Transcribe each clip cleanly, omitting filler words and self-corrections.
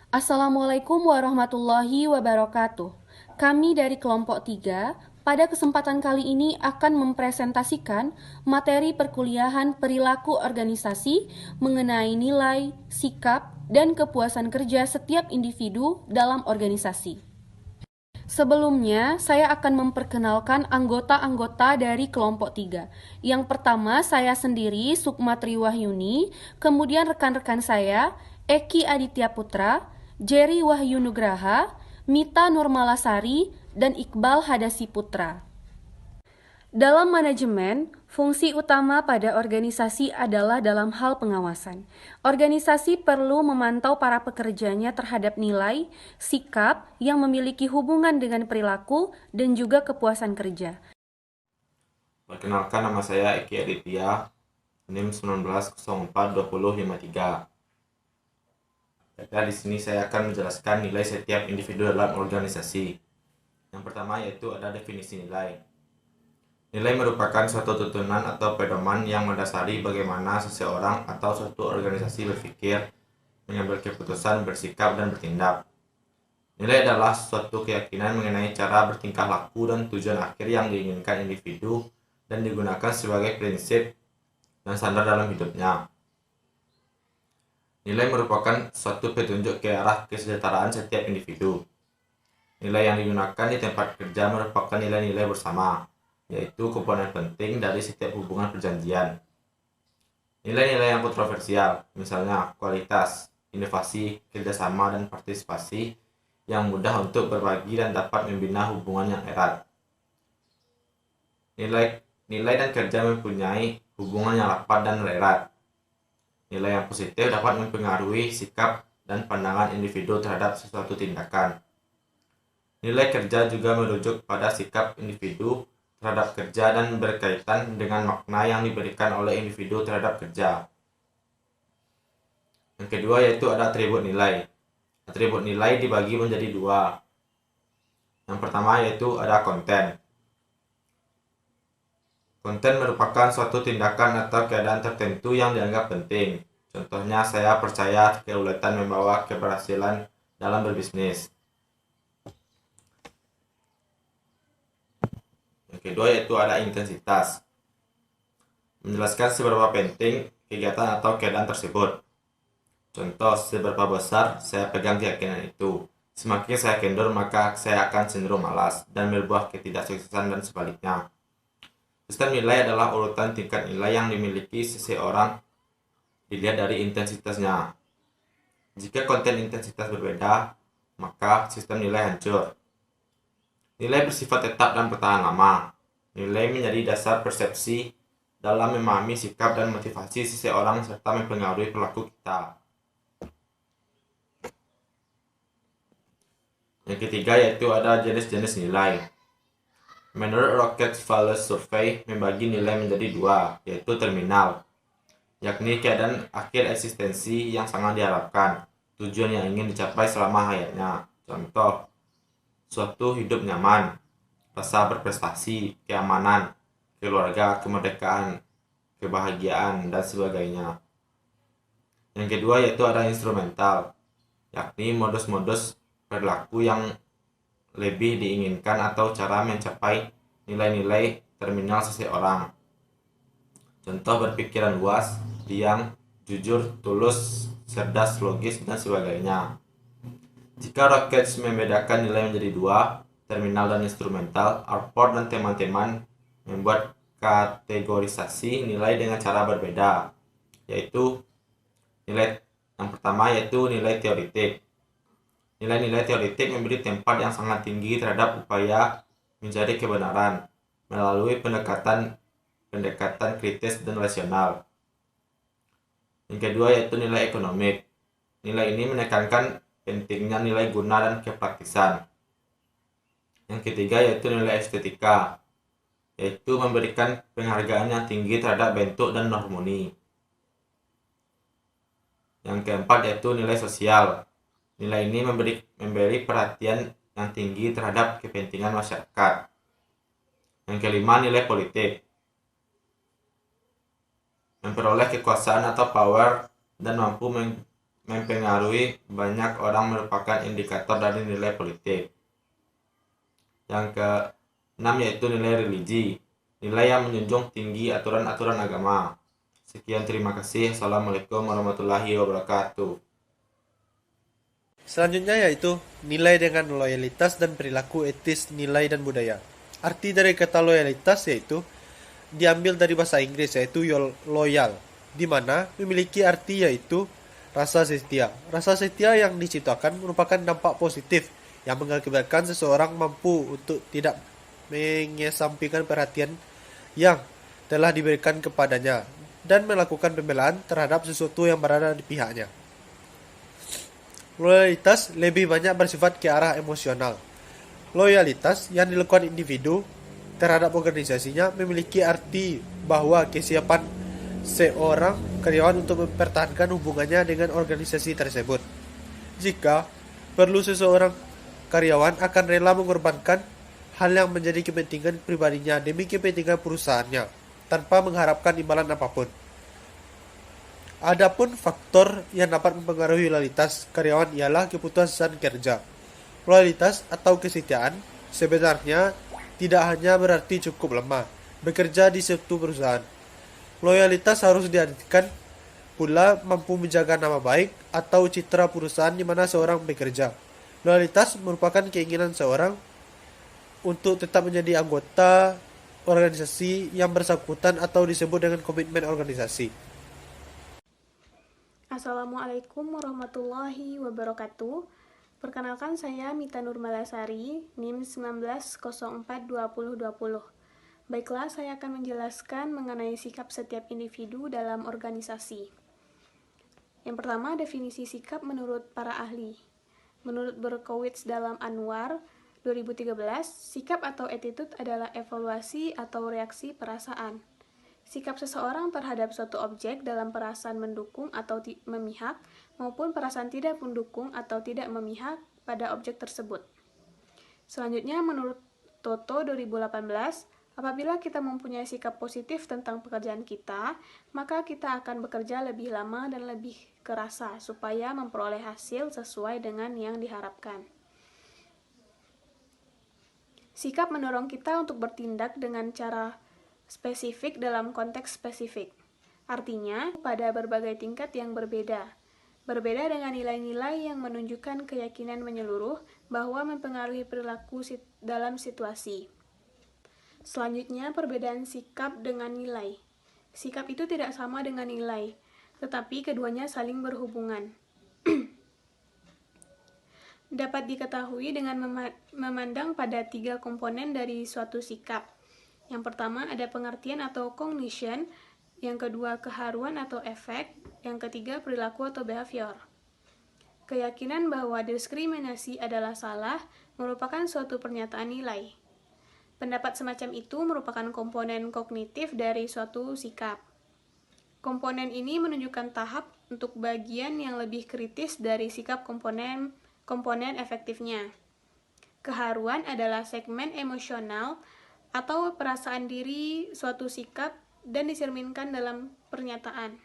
Assalamualaikum warahmatullahi wabarakatuh. Kami dari kelompok 3 pada kesempatan kali ini akan mempresentasikan materi perkuliahan perilaku organisasi mengenai nilai, sikap, dan kepuasan kerja setiap individu dalam organisasi. Sebelumnya, saya akan memperkenalkan anggota-anggota dari kelompok 3. Yang pertama, saya sendiri, Sukmatri Wahyuni, kemudian rekan-rekan saya, Eki Aditya Putra, Jerry Wahyu Nugraha, Mita Nurmalasari, dan Iqbal Hadasi Putra. Dalam manajemen, fungsi utama pada organisasi adalah dalam hal pengawasan. Organisasi perlu memantau para pekerjanya terhadap nilai, sikap yang memiliki hubungan dengan perilaku, dan juga kepuasan kerja. Perkenalkan, nama saya Eki Aditya, NIM 19042053. Di sini saya akan menjelaskan nilai setiap individu dalam organisasi. Yang pertama yaitu ada definisi nilai. Nilai merupakan suatu tuntunan atau pedoman yang mendasari bagaimana seseorang atau suatu organisasi berpikir, mengambil keputusan, bersikap, dan bertindak. Nilai adalah suatu keyakinan mengenai cara bertingkah laku dan tujuan akhir yang diinginkan individu dan digunakan sebagai prinsip dan standar dalam hidupnya. Nilai merupakan suatu petunjuk ke arah kesejahteraan setiap individu. Nilai yang digunakan di tempat kerja merupakan nilai-nilai bersama, yaitu komponen penting dari setiap hubungan perjanjian. Nilai-nilai yang kontroversial, misalnya kualitas, inovasi, kerjasama, dan partisipasi yang mudah untuk berbagi dan dapat membina hubungan yang erat. Nilai dan kerja mempunyai hubungan yang rapat dan erat. Nilai yang positif dapat mempengaruhi sikap dan pandangan individu terhadap sesuatu tindakan. Nilai kerja juga merujuk pada sikap individu terhadap kerja dan berkaitan dengan makna yang diberikan oleh individu terhadap kerja. Yang kedua yaitu ada atribut nilai. Atribut nilai dibagi menjadi dua. Yang pertama yaitu ada konten. Konten merupakan suatu tindakan atau keadaan tertentu yang dianggap penting. Contohnya, saya percaya keuletan membawa keberhasilan dalam berbisnis. Yang kedua yaitu ada intensitas. Menjelaskan seberapa penting kegiatan atau keadaan tersebut. Contoh, seberapa besar saya pegang keyakinan itu. Semakin saya kendor, maka saya akan cenderung malas dan berbuah ketidaksuksesan dan sebaliknya. Sistem nilai adalah urutan tingkat nilai yang dimiliki seseorang dilihat dari intensitasnya. Jika konten intensitas berbeda, maka sistem nilai hancur. Nilai bersifat tetap dan bertahan lama. Nilai menjadi dasar persepsi dalam memahami sikap dan motivasi seseorang serta mempengaruhi perilaku kita. Yang ketiga yaitu ada jenis-jenis nilai. Menurut Rocket Value Survey membagi nilai menjadi dua, yaitu terminal, yakni keadaan akhir eksistensi yang sangat diharapkan, tujuan yang ingin dicapai selama hayatnya. Contoh, suatu hidup nyaman, rasa berprestasi, keamanan, keluarga, kemerdekaan, kebahagiaan, dan sebagainya. Yang kedua yaitu ada instrumental, yakni modus-modus perilaku yang lebih diinginkan atau cara mencapai nilai-nilai terminal seseorang. Contoh, berpikiran luas, diam, jujur, tulus, cerdas, logis, dan sebagainya. Jika Rockets membedakan nilai menjadi dua, terminal dan instrumental, Arport dan teman-teman membuat kategorisasi nilai dengan cara berbeda, yaitu nilai yang pertama yaitu nilai teoritik. Nilai-nilai teoritik memberi tempat yang sangat tinggi terhadap upaya mencari kebenaran melalui pendekatan kritis dan rasional. Yang kedua yaitu nilai ekonomik. Nilai ini menekankan pentingnya nilai guna dan kepraktisan. Yang ketiga yaitu nilai estetika, yaitu memberikan penghargaan yang tinggi terhadap bentuk dan harmoni. Yang keempat yaitu nilai sosial. Nilai ini memberi perhatian yang tinggi terhadap kepentingan masyarakat. Yang kelima, nilai politik. Memperoleh kekuasaan atau power dan mampu mempengaruhi banyak orang merupakan indikator dari nilai politik. Yang keenam yaitu nilai religi, nilai yang menjunjung tinggi aturan-aturan agama. Sekian, terima kasih. Assalamualaikum warahmatullahi wabarakatuh. Selanjutnya yaitu nilai dengan loyalitas dan perilaku etis nilai dan budaya. Arti dari kata loyalitas yaitu diambil dari bahasa Inggris yaitu loyal, di mana memiliki arti yaitu rasa setia. Rasa setia yang diciptakan merupakan dampak positif yang mengakibatkan seseorang mampu untuk tidak mengesampingkan perhatian yang telah diberikan kepadanya dan melakukan pembelaan terhadap sesuatu yang berada di pihaknya. Loyalitas lebih banyak bersifat ke arah emosional. Loyalitas yang dilakukan individu terhadap organisasinya memiliki arti bahwa kesiapan seorang karyawan untuk mempertahankan hubungannya dengan organisasi tersebut. Jika perlu, seseorang karyawan akan rela mengorbankan hal yang menjadi kepentingan pribadinya demi kepentingan perusahaannya, tanpa mengharapkan imbalan apapun. Adapun faktor yang dapat mempengaruhi loyalitas karyawan ialah keputusan kerja. Loyalitas atau kesetiaan sebenarnya tidak hanya berarti cukup lama bekerja di suatu perusahaan. Loyalitas harus diartikan pula mampu menjaga nama baik atau citra perusahaan di mana seorang bekerja. Loyalitas merupakan keinginan seorang untuk tetap menjadi anggota organisasi yang bersangkutan atau disebut dengan komitmen organisasi. Assalamualaikum warahmatullahi wabarakatuh. Perkenalkan, saya Mita Nurmalasari, NIM 19042020. Baiklah, saya akan menjelaskan mengenai sikap setiap individu dalam organisasi. Yang pertama, definisi sikap menurut para ahli. Menurut Berkowitz dalam Anwar 2013, sikap atau attitude adalah evaluasi atau reaksi perasaan. Sikap seseorang terhadap suatu objek dalam perasaan mendukung atau memihak, maupun perasaan tidak mendukung atau tidak memihak pada objek tersebut. Selanjutnya, menurut Toto 2018, apabila kita mempunyai sikap positif tentang pekerjaan kita, maka kita akan bekerja lebih lama dan lebih kerasa supaya memperoleh hasil sesuai dengan yang diharapkan. Sikap mendorong kita untuk bertindak dengan cara spesifik dalam konteks spesifik. Artinya, pada berbagai tingkat yang berbeda. Berbeda dengan nilai-nilai yang menunjukkan keyakinan menyeluruh bahwa mempengaruhi perilaku dalam situasi. Selanjutnya, perbedaan sikap dengan nilai. Sikap itu tidak sama dengan nilai, tetapi keduanya saling berhubungan. Dapat diketahui dengan memandang pada 3 komponen dari suatu sikap. Yang pertama ada pengertian atau cognition, yang kedua keharuan atau efek, yang ketiga perilaku atau behavior. Keyakinan bahwa diskriminasi adalah salah merupakan suatu pernyataan nilai. Pendapat semacam itu merupakan komponen kognitif dari suatu sikap. Komponen ini menunjukkan tahap untuk bagian yang lebih kritis dari sikap komponen efektifnya. Keharuan adalah segmen emosional atau perasaan diri suatu sikap dan dicerminkan dalam pernyataan.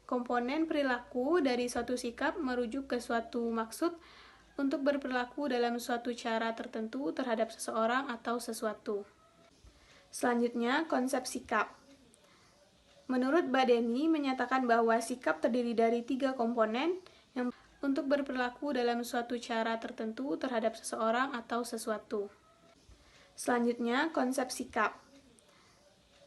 Komponen perilaku dari suatu sikap merujuk ke suatu maksud untuk berperilaku dalam suatu cara tertentu terhadap seseorang atau sesuatu. Selanjutnya, konsep sikap. Menurut Badeni menyatakan bahwa sikap terdiri dari 3 komponen yang untuk berperilaku dalam suatu cara tertentu terhadap seseorang atau sesuatu. Selanjutnya, konsep sikap.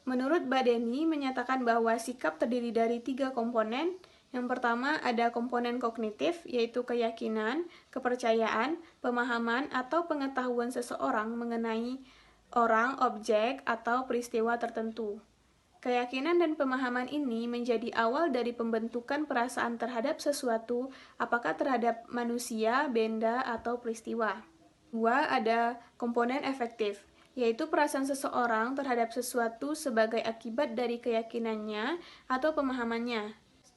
Menurut Badeni menyatakan bahwa sikap terdiri dari 3 komponen. Yang pertama ada komponen kognitif, yaitu keyakinan, kepercayaan, pemahaman, atau pengetahuan seseorang mengenai orang, objek, atau peristiwa tertentu. Keyakinan dan pemahaman ini menjadi awal dari pembentukan perasaan terhadap sesuatu, apakah terhadap manusia, benda, atau peristiwa. 2. Ada komponen efektif, yaitu perasaan seseorang terhadap sesuatu sebagai akibat dari keyakinannya atau pemahamannya.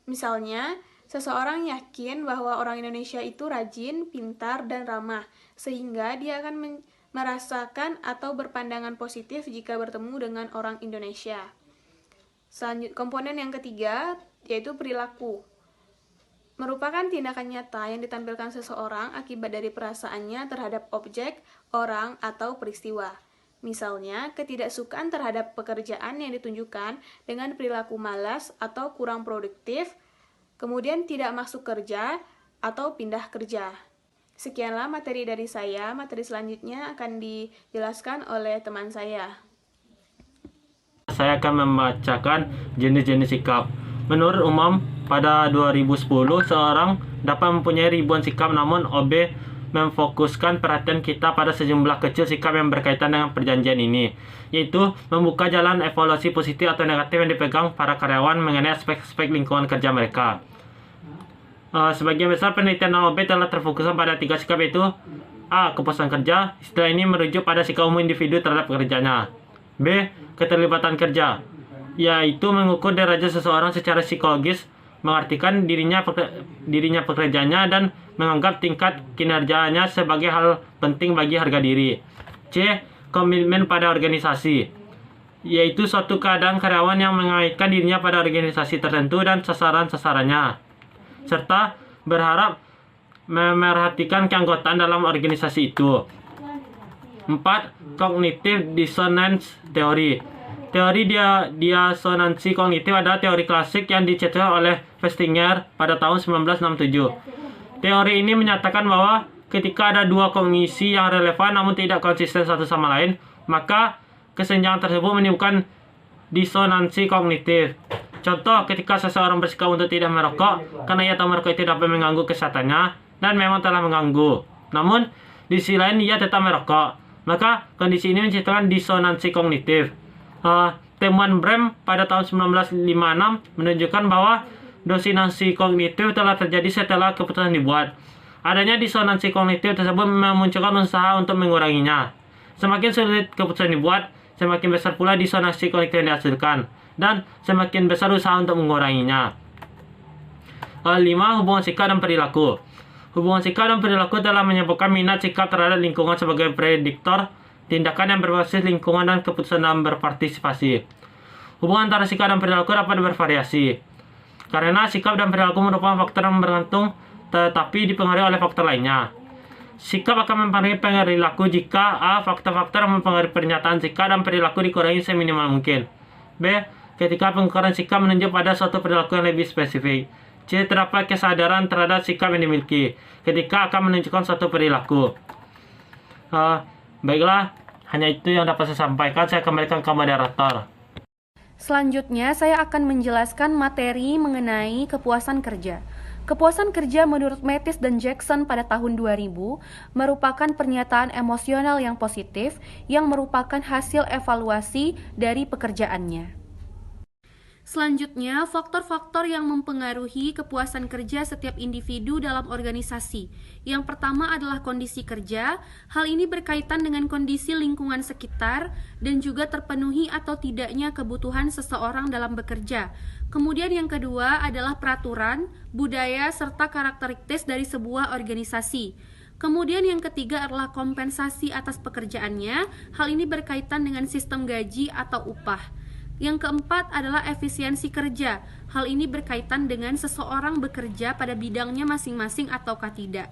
Misalnya, seseorang yakin bahwa orang Indonesia itu rajin, pintar, dan ramah, sehingga dia akan merasakan atau berpandangan positif jika bertemu dengan orang Indonesia. Komponen yang ketiga, yaitu perilaku. merupakan tindakan nyata yang ditampilkan seseorang akibat dari perasaannya terhadap objek, orang, atau peristiwa. Misalnya, ketidaksukaan terhadap pekerjaan yang ditunjukkan dengan perilaku malas atau kurang produktif, kemudian tidak masuk kerja atau pindah kerja. Sekianlah materi dari saya. Materi selanjutnya akan dijelaskan oleh teman saya. Saya akan membacakan jenis-jenis sikap. Menurut umum, pada 2010, seorang dapat mempunyai ribuan sikap, namun OB memfokuskan perhatian kita pada sejumlah kecil sikap yang berkaitan dengan perjanjian ini, yaitu membuka jalan evaluasi positif atau negatif yang dipegang para karyawan mengenai aspek-aspek lingkungan kerja mereka. Sebagian besar penelitian OB telah terfokuskan pada 3 sikap, yaitu A. Kepuasan kerja. Istilah ini merujuk pada sikap umum individu terhadap pekerjaannya. B. Keterlibatan kerja, yaitu mengukur derajat seseorang secara psikologis, mengartikan dirinya pekerjaannya, dan menganggap tingkat kinerjanya sebagai hal penting bagi harga diri. C. Komitmen pada organisasi, yaitu suatu keadaan karyawan yang mengaitkan dirinya pada organisasi tertentu dan sasaran-sasarannya, serta berharap memerhatikan keanggotaan dalam organisasi itu. 4. Cognitive Dissonance Theory. Teori disonansi kognitif adalah teori klasik yang dicetuskan oleh Festinger pada tahun 1967. Teori ini menyatakan bahwa ketika ada dua kognisi yang relevan namun tidak konsisten satu sama lain, maka kesenjangan tersebut menimbulkan disonansi kognitif. Contoh, ketika seseorang bersikap untuk tidak merokok karena ia tahu merokok itu dapat mengganggu kesehatannya dan memang telah mengganggu, namun di sisi lain ia tetap merokok, maka kondisi ini menciptakan disonansi kognitif. Temuan Brehm pada tahun 1956 menunjukkan bahwa disonansi kognitif telah terjadi setelah keputusan dibuat. Adanya disonansi kognitif tersebut memunculkan usaha untuk menguranginya. Semakin sulit keputusan dibuat, semakin besar pula disonansi kognitif yang dihasilkan, dan semakin besar usaha untuk menguranginya. 5. Hubungan sikap dan perilaku. Hubungan sikap dan perilaku telah menyebabkan minat sikap terhadap lingkungan sebagai prediktor tindakan yang berbasis lingkungan dan keputusan dalam berpartisipasi. Hubungan antara sikap dan perilaku dapat bervariasi, karena sikap dan perilaku merupakan faktor yang bergantung tetapi dipengaruhi oleh faktor lainnya. Sikap akan mempengaruhi perilaku jika A. Faktor-faktor yang mempengaruhi pernyataan sikap dan perilaku dikurangi seminimal mungkin. B. Ketika pengukuran sikap menunjuk pada suatu perilaku yang lebih spesifik. C. Terdapat kesadaran terhadap sikap yang dimiliki ketika akan menunjukkan suatu perilaku. Baiklah, hanya itu yang dapat saya sampaikan. Saya kembalikan ke moderator. Selanjutnya, saya akan menjelaskan materi mengenai kepuasan kerja. Kepuasan kerja menurut Mathis dan Jackson pada tahun 2000 merupakan pernyataan emosional yang positif yang merupakan hasil evaluasi dari pekerjaannya. Selanjutnya, faktor-faktor yang mempengaruhi kepuasan kerja setiap individu dalam organisasi. Yang pertama adalah kondisi kerja. Hal ini berkaitan dengan kondisi lingkungan sekitar dan juga terpenuhi atau tidaknya kebutuhan seseorang dalam bekerja. Kemudian yang kedua adalah peraturan, budaya, serta karakteristik dari sebuah organisasi. Kemudian yang ketiga adalah kompensasi atas pekerjaannya. Hal ini berkaitan dengan sistem gaji atau upah. Yang keempat adalah efisiensi kerja. Hal ini berkaitan dengan seseorang bekerja pada bidangnya masing-masing ataukah tidak.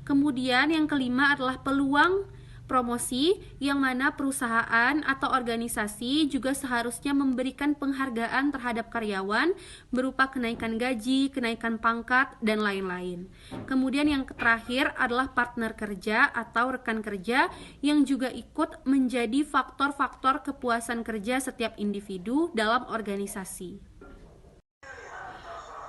Kemudian yang kelima adalah peluang promosi, yang mana perusahaan atau organisasi juga seharusnya memberikan penghargaan terhadap karyawan berupa kenaikan gaji, kenaikan pangkat, dan lain-lain. Kemudian yang terakhir adalah partner kerja atau rekan kerja yang juga ikut menjadi faktor-faktor kepuasan kerja setiap individu dalam organisasi.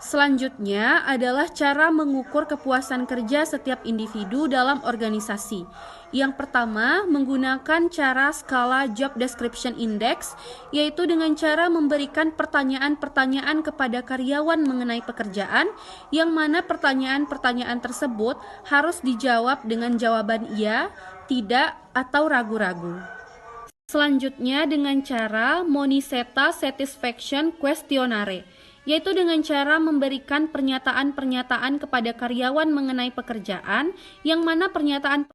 Selanjutnya adalah cara mengukur kepuasan kerja setiap individu dalam organisasi. Yang pertama, menggunakan cara skala Job Description Index, yaitu dengan cara memberikan pertanyaan-pertanyaan kepada karyawan mengenai pekerjaan, yang mana pertanyaan-pertanyaan tersebut harus dijawab dengan jawaban iya, tidak, atau ragu-ragu. Selanjutnya dengan cara Moniseta Satisfaction Questionnaire, yaitu dengan cara memberikan pernyataan-pernyataan kepada karyawan mengenai pekerjaan, yang mana pernyataan